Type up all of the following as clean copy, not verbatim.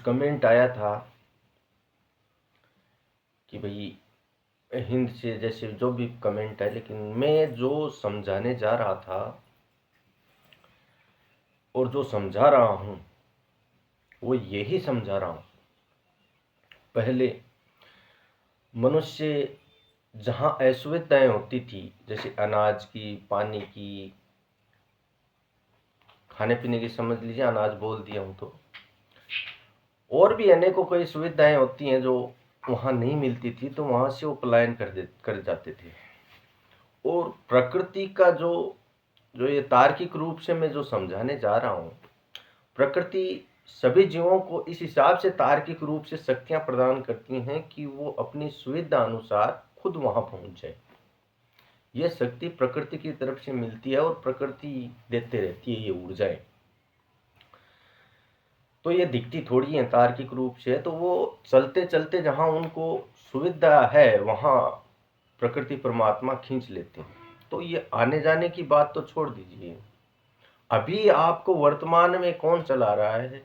Comment आया था कि भाई हिंद से, जैसे जो भी कमेंट है, लेकिन मैं जो समझाने जा रहा था और जो समझा रहा हूं वो यही समझा रहा हूं। पहले मनुष्य जहां असुविधाएं होती थी, जैसे अनाज की, पानी की, खाने पीने की, समझ लीजिए अनाज बोल दिया हूं, तो और भी अनेकों कई सुविधाएं होती हैं जो वहां नहीं मिलती थी, तो वहां से वो पलायन कर जाते थे। और प्रकृति का जो जो ये तार्किक रूप से मैं जो समझाने जा रहा हूं, प्रकृति सभी जीवों को इस हिसाब से तार्किक रूप से शक्तियां प्रदान करती हैं कि वो अपनी सुविधा अनुसार खुद वहां पहुंच जाए। यह शक्ति प्रकृति की तरफ से मिलती है और प्रकृति देते रहती है ये ऊर्जाएं। तो ये दिखती थोड़ी है तार्किक रूप से, तो वो चलते चलते जहां उनको सुविधा है वहां प्रकृति परमात्मा खींच लेते हैं। तो ये आने जाने की बात तो छोड़ दीजिए, अभी आपको वर्तमान में कौन चला रहा है?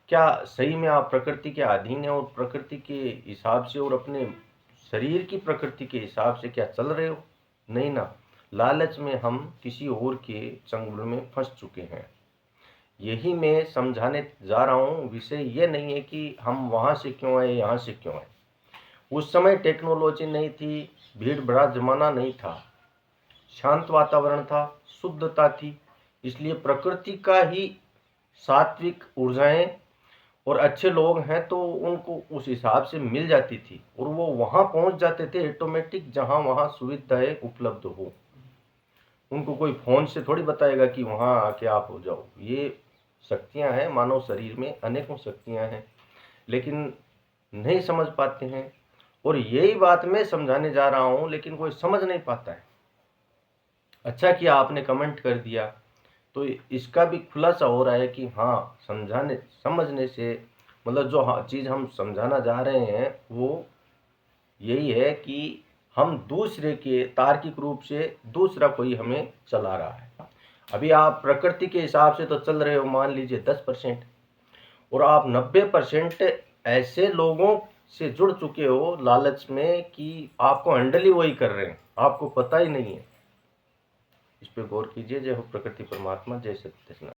क्या सही में आप प्रकृति के अधीन है और प्रकृति के हिसाब से और अपने शरीर की प्रकृति के हिसाब से क्या चल रहे हो? नहीं ना। लालच में हम किसी और के चंगुल में फंस चुके हैं। यही मैं समझाने जा रहा हूं। विषय ये नहीं है कि हम वहां से क्यों आए, यहां से क्यों आए। उस समय टेक्नोलॉजी नहीं थी, भीड़ भरा जमाना नहीं था, शांत वातावरण था, शुद्धता थी। इसलिए प्रकृति का ही सात्विक ऊर्जाएं और अच्छे लोग हैं तो उनको उस हिसाब से मिल जाती थी और वो वहां पहुंच जाते थे ऑटोमेटिक, जहां वहां सुविधाएं उपलब्ध हो। उनको कोई फोन से थोड़ी बताएगा कि वहां आके आप हो जाओ। ये शक्तियां हैं, मानव शरीर में अनेकों शक्तियां हैं, लेकिन नहीं समझ पाते हैं। और यही बात मैं समझाने जा रहा हूं, लेकिन कोई समझ नहीं पाता है। अच्छा किया आपने कमेंट कर दिया, तो इसका भी खुलासा हो रहा है कि हाँ, समझने से मतलब जो चीज़ हम समझाना जा रहे हैं वो यही है कि हम दूसरे के तार्किक रूप से दूसरा कोई हमें चला रहा है। अभी आप प्रकृति के हिसाब से तो चल रहे हो, मान लीजिए 10%, और आप 90% ऐसे लोगों से जुड़ चुके हो लालच में कि आपको हैंडल ही वही कर रहे हैं, आपको पता ही नहीं है। इस पे गौर कीजिए। जय हो प्रकृति परमात्मा, जय सत्य।